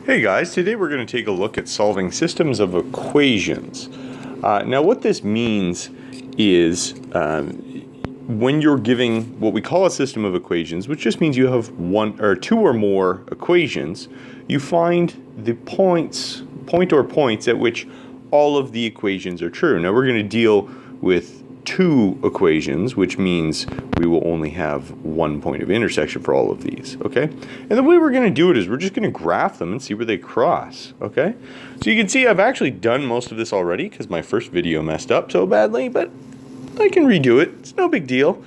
Hey guys, today we're going to take a look at solving systems of equations. Now what this means is when you're giving what we call a system of equations, which just means you have one or two or more equations, you find the points at which all of the equations are true. Now we're going to deal with two equations, which means we will only have one point of intersection for all of these, okay? And the way we're going to do it is we're just going to graph them and see where they cross, okay? So you can see I've actually done most of this already because my first video messed up so badly, but I can redo it. It's no big deal.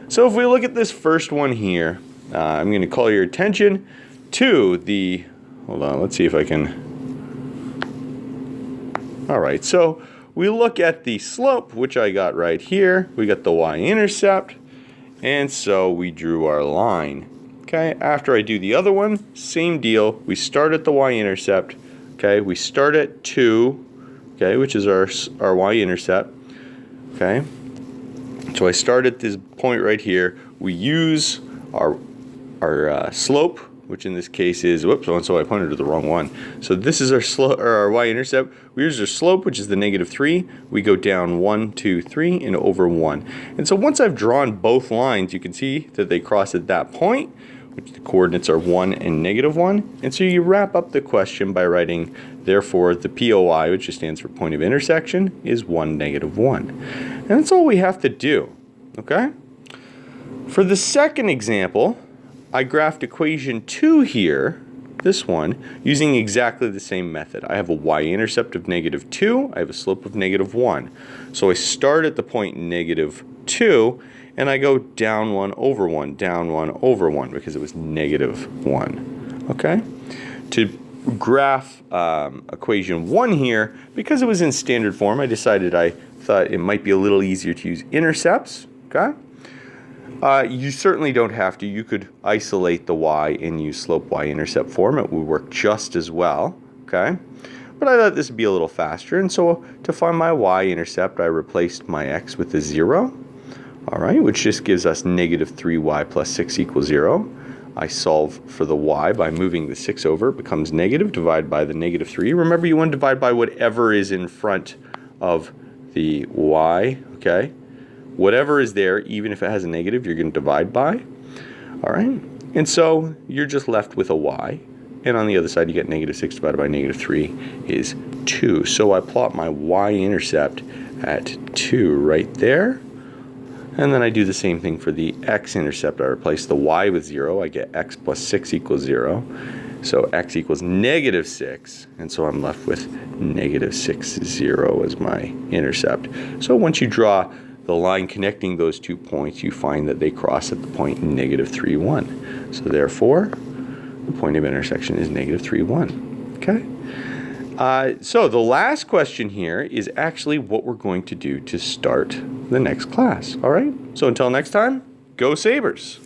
So if we look at this first one here, I'm going to call your attention to the, hold on, let's see if I can, all right, so we look at the slope, which I got right here. We got the y-intercept, and so we drew our line. Okay, after I do the other one, same deal. We start at the y-intercept. Okay, we start at 2, okay, which is our y-intercept. Okay, so I start at this point right here. We use our slope, which in this case is, whoops, so I pointed to the wrong one. So this is our slope, or our y-intercept. We use our slope, which is the -3. We go down 1, 2, 3, and over 1. And so once I've drawn both lines, you can see that they cross at that point, which the coordinates are 1 and -1. And so you wrap up the question by writing, therefore, the POI, which just stands for point of intersection, is 1, -1. And that's all we have to do, okay? For the second example, I graphed equation 2 here, this one, using exactly the same method. I have a y-intercept of -2, I have a slope of -1. So I start at the point -2, and I go down 1 over 1, down 1 over 1, because it was -1, okay? To graph equation 1 here, because it was in standard form, I thought it might be a little easier to use intercepts, okay? You certainly don't have to. You could isolate the y and use slope y-intercept form. It would work just as well, okay? But I thought this would be a little faster, and so to find my y-intercept, I replaced my x with a 0, all right, which just gives us -3y plus 6 equals 0. I solve for the y by moving the 6 over. It becomes negative, divide by the -3. Remember, you want to divide by whatever is in front of the y, okay? Whatever is there, even if it has a negative, you're going to divide by. All right? And so you're just left with a y. And on the other side, you get -6 divided by -3 is 2. So I plot my y-intercept at 2 right there. And then I do the same thing for the x-intercept. I replace the y with 0. I get x plus 6 equals 0. So x equals -6. And so I'm left with -6, 0 as my intercept. So once you draw the line connecting those 2 points, you find that they cross at the point -3, 1. So therefore, the point of intersection is -3, 1. Okay? So the last question here is actually what we're going to do to start the next class. All right? So until next time, go Sabres!